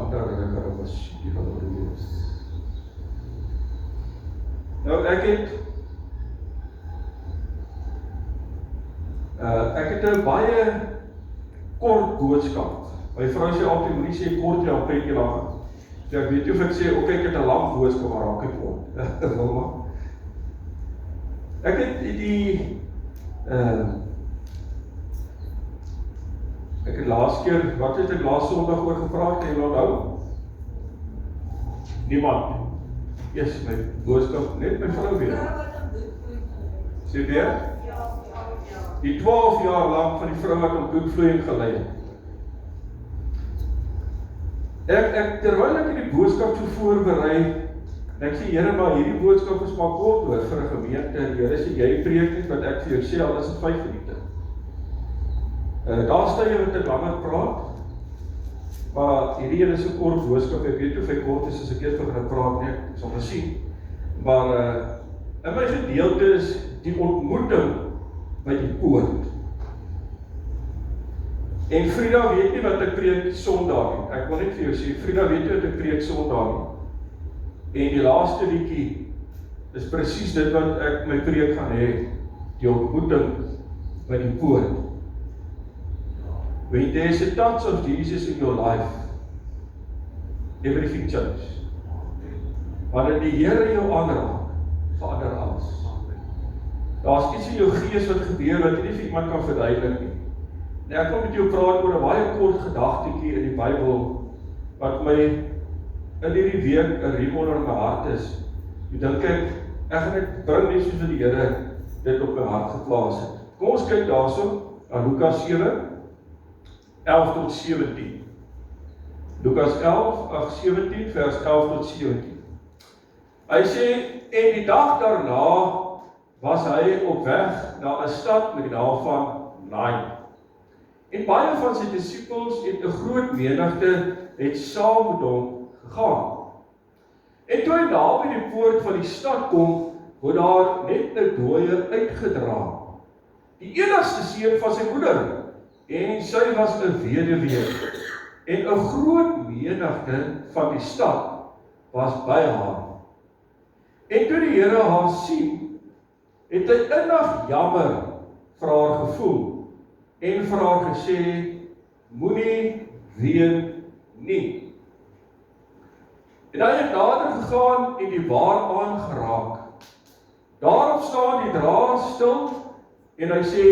ander en ek kan was die van die wees. Nou ek het 'n baie kort boodskap. My vrou sê altyd moenie sê kort jy al petjie lank. So ek weet nie of ek sê ok ek het 'n lang boodskap maar raak ek kort. Wilma. Ek het ek het laas keer, wat het ek laas Sondag oor gepraat, kan jy onthou? Niemand. Yes, my boodskap, net my vrou weer. Sê weer? Die 12 jaar lang van die vrou wat om bloedvloeiing gelei het. Ek terwyl ek die boodskap so voorberei, en ek sê, Here, maar hierdie boodskap is maar kort hoor vir 'n gemeente. Here, sê jy preek net wat ek vir jou sê, al is dit 5 minute. Daar staan jy wat ek langer praat, maar hierdie een is 'n kort boodskap. Ek weet of hy kort is as ek eers begin praat, nee, ek sal gesien. Maar in my gedeelte is die ontmoeting by die poort. En Frida weet nie wat ek preek Sondag nie. Ek wil net vir jou sê, Frida weet nie wat ek preek Sondag nie. En die laaste liedjie is presies dit wat ek my preek gaan hê, die ontmoeting by die poort. When there is a touch of Jesus in your life, everything changes. Wanneer die Here jou aanraak, verander alles. Daar's iets in jou gees wat gebeur wat jy nie vir iemand kan verduidelik nie. En ek wil met jou praat oor 'n baie kort gedagtetjie in die Bybel wat my in hierdie week 'n riem onder my hart is. Ek dink ek gaan dit bring net soos wat die Here dit op my hart geplaas het. Kom ons kyk daarso na Lukas 7 11 tot 17. Lukas 17 vers 11 tot 17. Hy sê, en die dag daarna was hy op weg na 'n stad met die naam van Nain. En baie van sy disippels en 'n groot menigte het saam met hom gegaan. En toe hy naby die poort van die stad kom, word daar net 'n dooie uitgedra. Die enigste seun van sy moeder, en sy was 'n weduwee. En 'n groot menigte van die stad was by haar. En toe die Here haar sien, het hy innig jammer vir haar gevoel en vir haar gesê, moenie ween nie. En hy het nader gegaan en die waar aangeraak. Daarop staan die draer stil en hy sê,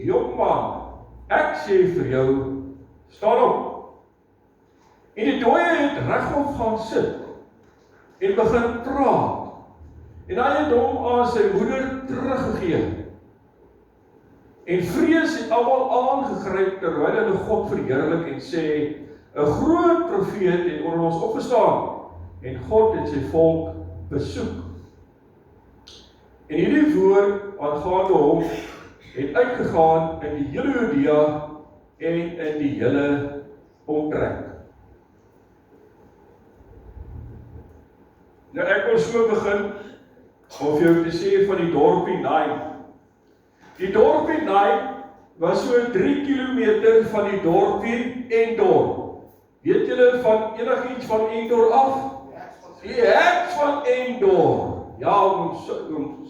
jongman, ek sê vir jou, staan op. En die dooie het regop gaan sit en begin praat. En hy het hom aan sy moeder teruggegee. En vrees het almal aangegryp terwyl hulle God verheerlik en sê, 'n groot profeet het onder ons opgestaan en God het sy volk besoek. En hierdie woord aangaande hom het uitgegaan in die hele Judea en in die hele omtrek. Nou ek wil so begin om jou te sê van die dorpie Nain. Die dorpie Nain was so 3 kilometer van die dorpie Endor. Weet julle van enigiets van Endor af? Die heks van Endor. Ja, ons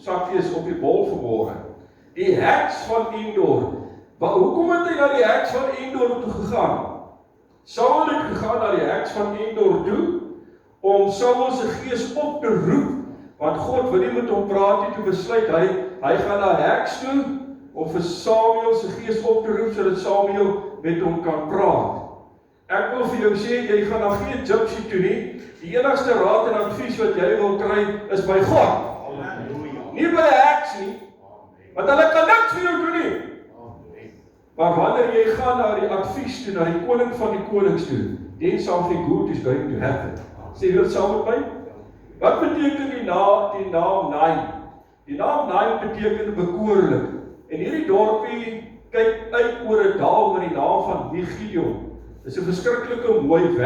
sakkies op die bol vanmôre. Die heks van Endor. Maar hoekom het hy na die heks van Endor toe gegaan? Saul het gegaan na die heks van Endor toe om Saul se gees op te roep, want God wil nie met hom praat nie, toe besluit hy gaan na heks toe om vir Samuel se gees op te roep sodat Samuel met hom kan praat. Ek wil vir jou sê, jy gaan na geen gypsy toe nie. Die enigste raad en advies wat jy wil kry is by God. Halleluja. Nie by 'n heks nie. Want hulle kan niks vir jou doen nie. Maar wanneer jy gaan na die advies toe, na die koning van die konings toe, then something good is going to happen. Sê jy dit saam met my? Wat beteken die naam Nain? Die naam Nain beteken bekoorlik. En hierdie dorpie kyk uit oor 'n dal met die naam van Gideon. Dis 'n verskriklike mooi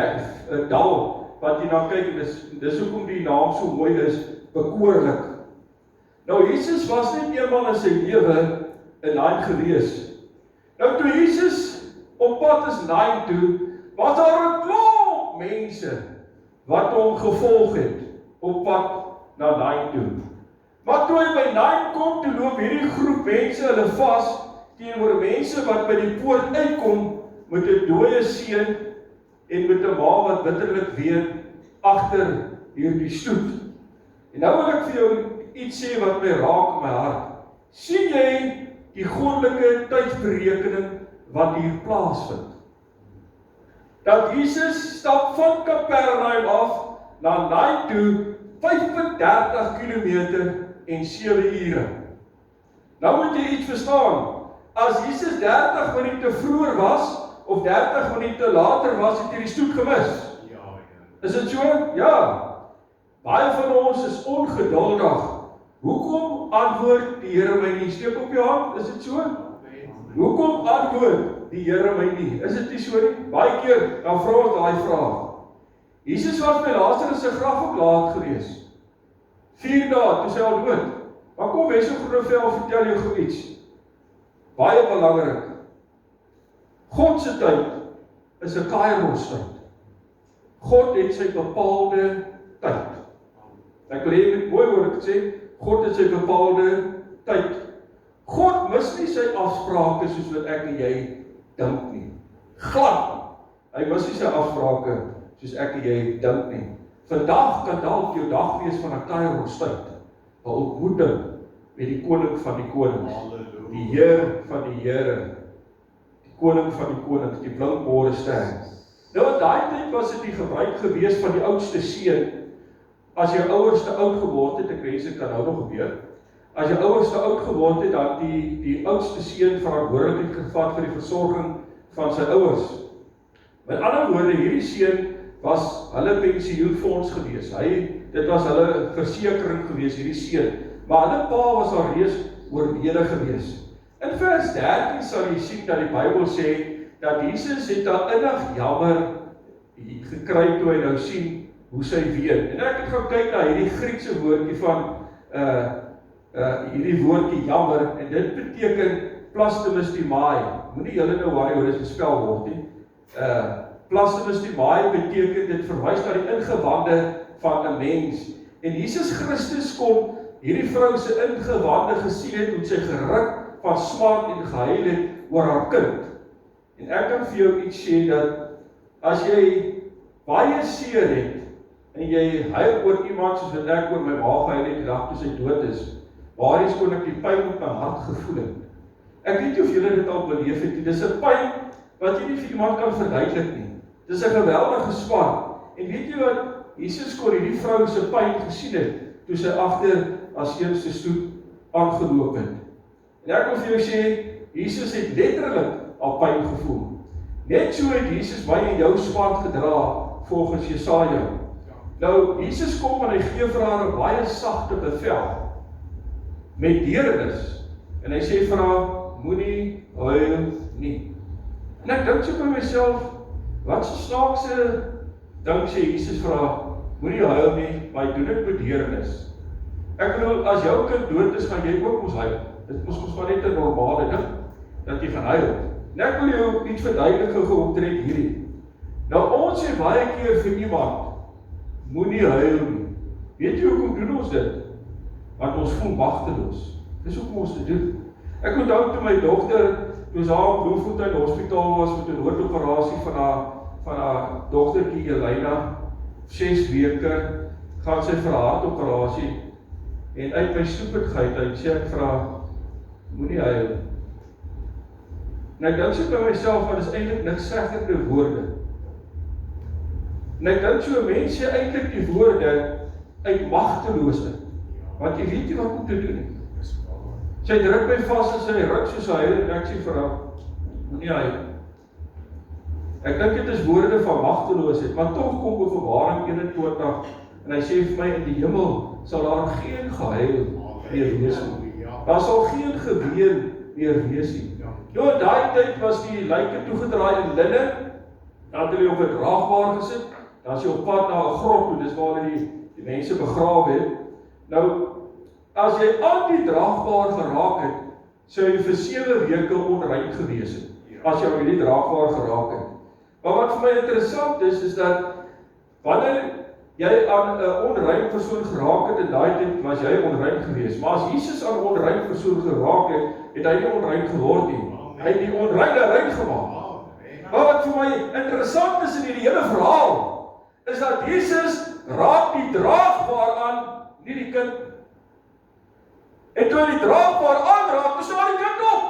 dal wat jy na kyk, en dis hoekom die naam so mooi is, bekoorlik. Nou Jesus was net eenmal in sy lewe in Nain gewees. Nou toe Jesus op pad is Nain toe, was daar 'n klomp mense wat hom gevolg het op pad na Nain toe. Maar toe hy by Nain kom, toe loop hierdie groep mense hulle vas teenoor mense wat by die poort uitkom met 'n dooie seun en met 'n ma wat bitterlik ween agter hierdie stoet. En nou wil ek vir jou iets sê wat my raak in my hart. Sien jy die goddelike tydsberekening wat hier plaasvind? Dat Jesus stap van Kapernaum af na Nain toe 35 kilometer en 7 ure. Nou moet jy iets verstaan. As Jesus 30 minute vroeër was, of 30 minute later was, het jy die stoet gemis. Is dit so? Ja. Baie van ons is ongeduldig. Hoekom antwoord die Here my nie? Steek op jou hand, is dit so? Hoekom antwoord die Here my nie? Is dit nie so nie? Baie keer, dan vra ons daai vraag. Jesus was by Lazarus se graf ook laat gewees. 4 dae, toe sy al dood. Maar kom, wees so Groenevel, vertel jou gou iets. Baie belangrik. God se tyd is 'n Kairos tyd. God het sy bepaalde tyd. Ek wil hê mooi hoor ek sê, God het sy bepaalde tyd. God mis nie sy afsprake soos wat ek en jy dink nie. Glad. Hy mis nie sy afsprake soos ek en jy dink nie. Vandag kan dalk jou dag wees van 'n Kairos tyd. 'n Ontmoeting met die koning van die konings. Die Heer van die Here. Die koning van die konings, die blinkmôre ster. Nou in daai tyd was dit die gebruik gewees van die oudste seun. As jou ouers te oud geword het, ek wens dit kan nou nog gebeur. As jou ouers te oud geword het, dan die oudste seun verantwoordelikheid gevat vir die versorging van sy ouers. Met ander woorde, hierdie seun was hulle pensioenfonds gewees. Dit was hulle versekering gewees, hierdie seun. Maar hulle pa was al reeds oorlede gewees. In vers 13 sal jy sien dat die Bybel sê dat Jesus het daar innig jammer gekry toe hy nou sien hoe sy ween. En ek het gaan kyk na hierdie Griekse woordjie van hierdie woordjie jammer, en dit beteken plastomystimai. Moenie julle nou worry hoe dit gespel word nie. Plastomystimai beteken, dit verwys na die ingewande van 'n mens. En Jesus Christus kom hierdie vrou se ingewande gesien het, hoe sy geruk van smart en gehuil het oor haar kind. En ek kan vir jou iets sê dat as jy baie seer het en jy huil oor iemand soos wat ek oor my ma gehuil het die dag toe sy dood is, waar is kon ek die pyn op my hart gevoel het. Ek weet nie of julle dit al beleef het nie. Dis 'n pyn wat jy nie vir iemand kan verduidelik nie. Dis 'n geweldige smart. En weet jy wat? Jesus kon hierdie vrou se pyn gesien het toe sy agter haar seun se stoet aangeloop het. En ek wil vir jou sê, Jesus het letterlik al pyn gevoel. Net so het Jesus my en jou smart gedra volgens Jesaja. Nou, Jesus kom en hy gee vir haar 'n baie sagte bevel met deernis. En hy sê vir haar, moenie huil nie. En ek dink so by myself, wat so snaakse ding sê Jesus vir haar, moenie huil nie, maar hy doen dit met deernis. Ek bedoel, as jou kind dood is, gaan jy ook mos huil. Dit mos maar net 'n normale ding, dat jy gaan huil. En ek wil jou iets verduidelik gou omtrent hierdie. Nou, ons sê baie keer vir iemand, moenie huil nie. Weet jy hoekom doen ons dit? Want ons voel magteloos. Dis hoekom ons dit doen. Ek onthou toe my dogter, toe sy op Bloemfontein Hospitaal was met 'n noodoperasie van haar dogtertjie Elina, 6 weke, gaan sy vir 'n hartoperasie. En uit my stoepigheid uit sê ek vir haar, moenie huil. En ek dink so by myself, want is eintlik niks seggende woorde. En ek dink so, mense sê eintlik die woorde uit magteloosheid. Want jy weet nie wat om te doen nie. Sy druk my vas en sy ruk soos hy huil, en ek sê vir haar, moenie huil. Ek dink dit is woorde van magteloosheid, maar tog kom Openbaring 21 en hy sê vir my, in die hemel sal daar geen gehuil meer wees nie. Daar sal geen geween meer wees nie. Nou in daai tyd was die lyke toegedraai in linne, dan het hulle op 'n draagbaar gesit, dan is jy op pad na 'n grot toe, dis waar hulle die mense begrawe het. Nou, as jy aan die draagbaar geraak het, sou jy vir 7 weke onrein gewees het, as jy aan die draagbaar geraak het. Maar wat vir my interessant is dat wanneer jy aan 'n onrein persoon geraak het, en daai tyd was jy onrein geweest. Maar as Jesus aan 'n onrein persoon geraak het, het hy nie onrein geword nie. Hy het die onreine rein gemaak. Maar wat vir my interessant is in hierdie hele verhaal, is dat Jesus raak die draagbaar aan, nie die kind. En toe hy die draagbaar aanraak, toe staan die kind op.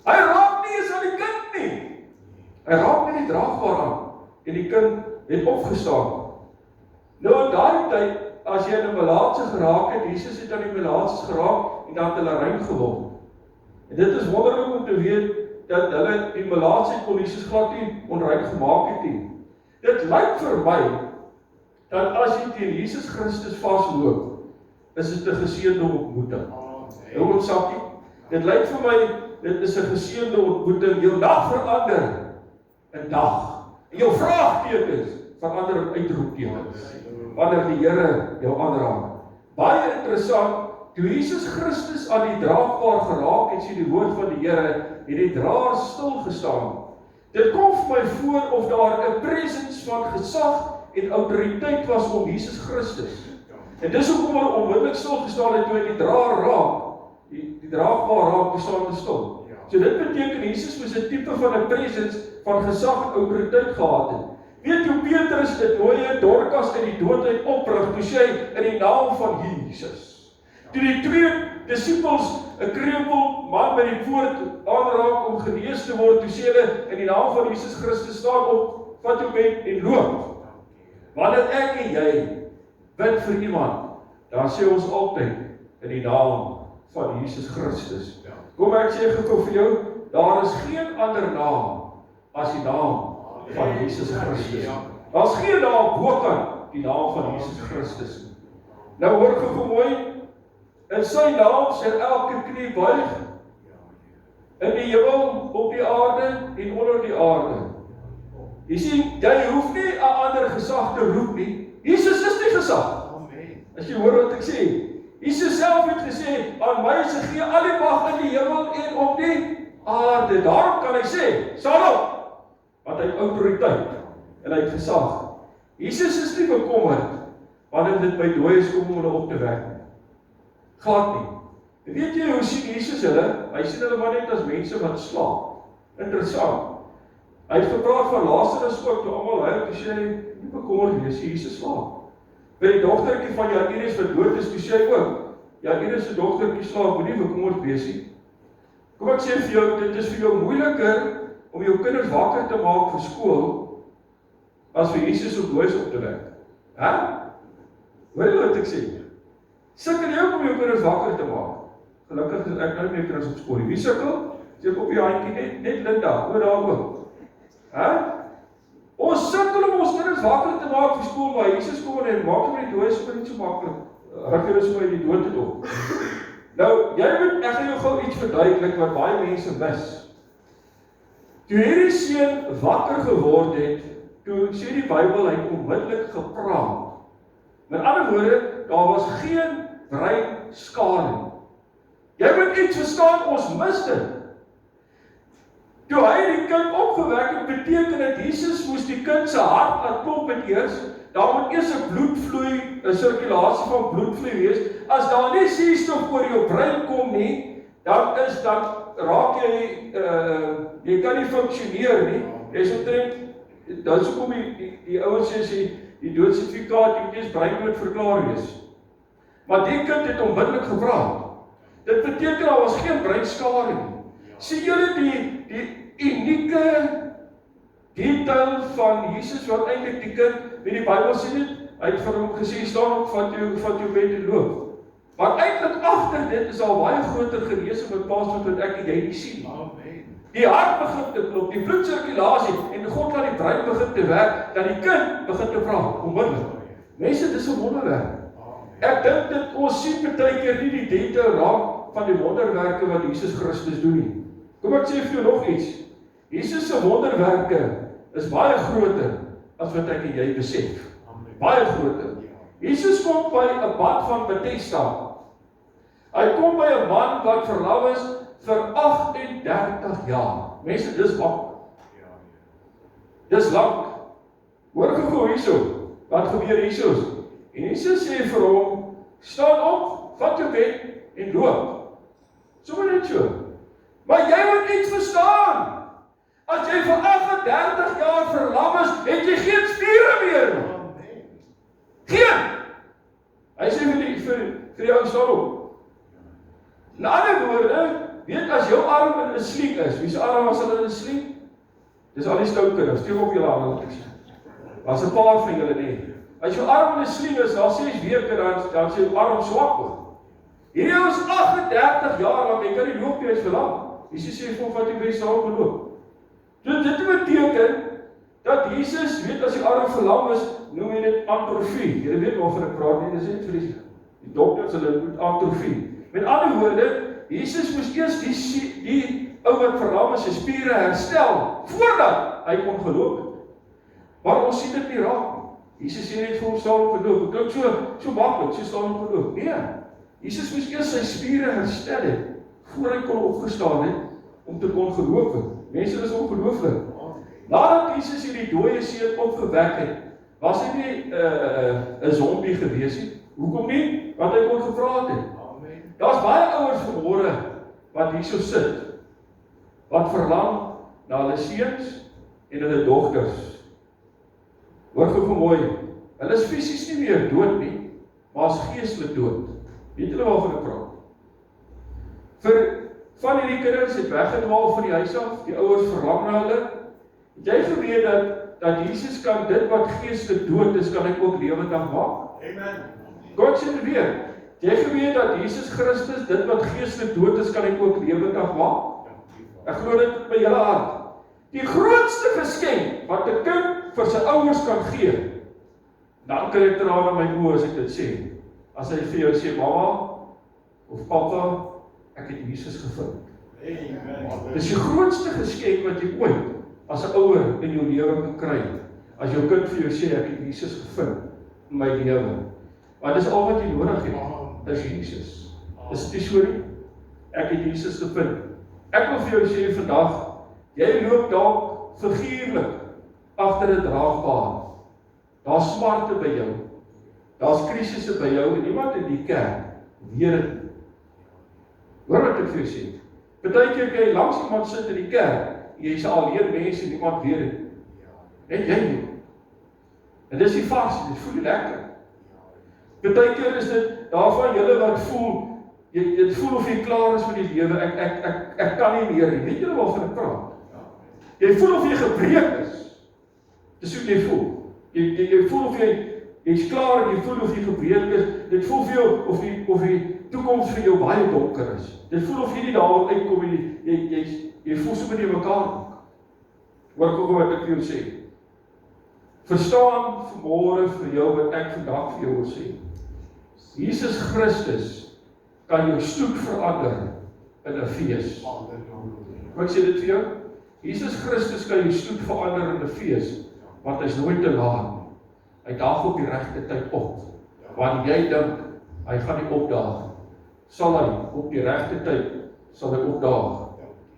Hy raak nie eens aan die kind nie. Hy raak nie die draagbaar aan. En die kind het opgestaan. Nou in daai tyd, as jy in 'n melaatse geraak het, Jesus het aan die melaatses geraak, en dan het hulle rein geword. En dit is wonderlik om te weet, dat hulle die melaatse kon Jesus glad nie onrein gemaak het nie. Dit lyk vir my, dat as jy teen Jesus Christus vasloop, is dit 'n geseënde ontmoeting. Hou ons sakkie. Dit lyk vir my, dit is 'n geseënde ontmoeting. Jou dag verander in dag. En jou vraagtekens verander in uitroeptekens. Wanneer die Here jou aanraak. Baie interessant, toe Jesus Christus aan die draagbaar geraak het, sê die woord van die Here, het die draer stil gestaan. Dit kom vir my voor of daar 'n presence van gesag en autoriteit was om Jesus Christus. En dis hoekom hulle onmiddellik stil gestaan het toe hy die draer raak. Die draagbaar raak, toe staan hulle stil. So dit beteken Jesus moes 'n tipe van 'n presence van gesag en autoriteit gehad het. Weet jy, Petrus het dooie Dorcas uit die dood uit oprig, toe sê hy in die naam van Jesus. Toe die twee disippels 'n kreupel man by die poort aanraak om genees te word, toe sê hulle in die naam van Jesus Christus, staan op, vat jou bed en loop. Wanneer ek en jy bid vir iemand, dan sê ons altyd in die naam van Jesus Christus. Kom ek sê gou vir jou, daar is geen ander naam as die naam van Jesus Christus. Daar is geen naam bokant die naam van Jesus Christus. Nou hoor gou mooi, in sy naam sal elke knie buig, in die hemel, op die aarde en onder die aarde. Jy sien, jy hoef nie 'n ander gesag te roep nie. Jesus is die gesag. As jy hoor wat ek sê, Jesus self het gesê, aan my is gegee al die mag in die hemel en op die aarde. Daarom kan hy sê, staan op, want hy het autoriteit en hy het gesag. Jesus is nie bekommerd wanneer dit by dooies kom om hulle op te wek. Glad nie. En weet jy hoe sien Jesus hulle? Hy sien hulle maar net as mense wat slaap. Interessant. Hy het gepraat van Lazarus ook, toe almal huil, toe sê hy, nie bekommerd wees, Jesus slaap. By die dogtertjie van Jairus wat dood is, toe sê hy ook, Jairus se dogtertjie slaap, moenie bekommerd wees nie. Kom ek sê vir jou, dit is vir jou moeiliker om jou kinders wakker te maak vir skool, as vir Jesus op dooies op te wek. Hoor jy wat ek sê? Sukkel jy ook om jou kinders wakker te maak? Gelukkig is ek nou nie meer kinders op skool. Wie sukkel? Sê ek op die handjie, net Linda, hoor daar ook. Ons sukkel om ons kinders wakker te maak vir skool, maar Jesus kom en maak hom die dooies nie so maklik. Rig jy dus maar die dood het op. Nou, ek gaan jou gou iets verduidelik wat baie mense mis. Toe hierdie seun wakker geword het, toe sê die Bybel, hy het onmiddellik gepraat. Met ander woorde, daar was geen breinskade nie. Jy moet iets verstaan, ons mis dit. Toe hy die kind opgewek het, beteken dat Jesus moes die kind se hart laat klop het eers. Daar moet eers 'n bloedvloei, 'n sirkulasie van bloedvloei wees. As daar nie suurstof oor jou brein kom nie, dan raak jy kan nie funksioneer nie. Jy's omtrent, dan so kom die ouens sê die doodsertifikaat, jy moet eers breindood verklaar wees. Maar die kind het onmiddellik gepraat. Dit beteken daar was geen breinskade nie. Sien julle die unieke detail van Jesus wat eintlik die kind, wie die Bybel sê dit, hy het vir hom gesê, staan op, vat jou bed en loop. Maar eintlik agter dit is al baie groter genesing met plaas wat ek en jy nie sien. Die hart begin te klop, die bloedsirkulasie en God laat die brein begin te werk, dat die kind begin te praat, onmiddellik. Mense, dis 'n wonderwerk. Ek dink dit ons sien baie keer nie die detail raak van die wonderwerke wat Jesus Christus doen nie. Kom ek sê vir jou nog iets. Jesus se wonderwerke is baie groter as wat ek en jy besef. Baie groter. Jesus kom by 'n bad van Bethesda. Hy kom by 'n man wat verlou is vir 38 jaar. Mense, dis lank. Dis lank. Hoor gou hierso. Wat gebeur Jesus? En Jesus sê vir hom, staan op, vat jou bed en loop. Sommer net so. Maar jy moet iets verstaan. As jy vir 38 jaar verlam is, het jy geen spiere meer. Geen. Hy sê vir jou staan op. In ander woorde, weet as jou arm in 'n sliek is, wie se arm was hulle in 'n sliek? Dis al die stout kinders, steek op julle hande wat ek sê. Was 'n paar van julle nie. As jou arm in 'n sliek is, dan 6 weke dan sê jou arm swak word. Hierdie is 38 jaar lank, jy kan nie loop nie, hy's verlam. Jesus sê vir hom, vat jy by saam geloop. So dit beteken dat Jesus, weet as die arm verlam is, noem jy dit atrofie. Julle weet waarvan ek praat nie, dis net vir die dokters, hulle moet atrofie. Met ander woorde, Jesus moes eers die ou wat verlam is, sy spiere herstel, voordat hy kon geloop het. Maar ons sien dit nie raak nie. Jesus sê net vir hom, staan op geloop. Het klink so maklik, so staan op geloop. Nee, Jesus moes eers sy spiere herstel het, voor hy kon opgestaan het, om te kon geloop het. Mense, is ongelooflik. Nadat Jesus hierdie dooie seun opgewek het, was hy nie 'n zombie gewees nie. Hoekom nie? Want hy kon gepraat het. Daar's baie ouers vanmôre wat hierso sit, wat verlang na hulle seuns en hulle dogters. Hoor gou mooi, hulle is fisies nie meer dood nie, maar is geestelik dood. Weet julle waarvan ek praat? Van hierdie kinders het weggedwaal van die huis af, die ouers verlang na hulle. Het jy geweet dat Jesus kan dit wat geestelik dood is, kan hy ook lewendig maak? Amen. God sê dit weer. Het jy geweet dat Jesus Christus dit wat geestelik dood is, kan hy ook lewendig maak? Ek glo dit met julle hart. Die grootste geskenk wat 'n kind vir sy ouers kan gee, dan kry ek trane in my oë as ek dit sê. As hy vir jou sê, mamma of pappa, ek het Jesus gevind. Amen. Dis die grootste geskenk wat jy ooit as 'n ouer in jou lewe kan kry. As jou kind vir jou sê, ek het Jesus gevind in my lewe. Want dis al wat jy nodig het, is Jesus. Is dit so nie? Ek het Jesus gevind. Ek wil vir jou sê vandag, jy loop dalk figuurlik agter 'n draagbaar. Daar's smarte by jou. Daar's krisisse by jou en iemand in die kerk weet dit. Hoor wat ek vir jou sê. Partykeer kan jy langs iemand sit in die kerk, jy's alleen mense en niemand weet dit. Net jy nie. En dis die vas, dit voel nie lekker. Partykeer is dit daarvan julle wat voel, jy voel of jy klaar is met die lewe, ek kan nie meer nie. Weet julle waarvan ek praat? Jy voel of jy gebreek is. Dis hoe jy voel. Jy voel of jy's klaar en jy voel of jy gebreek is. Dit voel vir jou of die toekoms vir jou baie donker is. Dit voel of jy nie daar uitkom en jy voel so met jy mekaar ook. Hoor gou wat ek vir jou sê. Verstaan vanmôre vir jou wat ek vandag vir jou wil sê. Jesus Christus kan jou stoet verander in 'n fees. Wat sê dit vir jou? Jesus Christus kan jou stoet verander in 'n fees, want hy's nooit te laat nie. Hy daag op die regte tyd op. Wanneer jy dink hy gaan nie opdaag, sal hy op die regte tyd sal hy opdaag.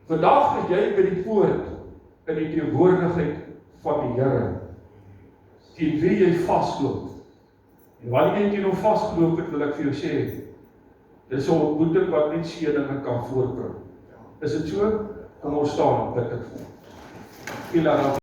Vandag is jy by die poort in die teenwoordigheid van die Here. Teen wie jy vasloop. En wanneer jy teen hom vasgeloop het, wil ek vir jou sê, dis 'n ontmoeting wat net seëninge kan voortbring. Is dit so? Kom ons staan en bid ek vir.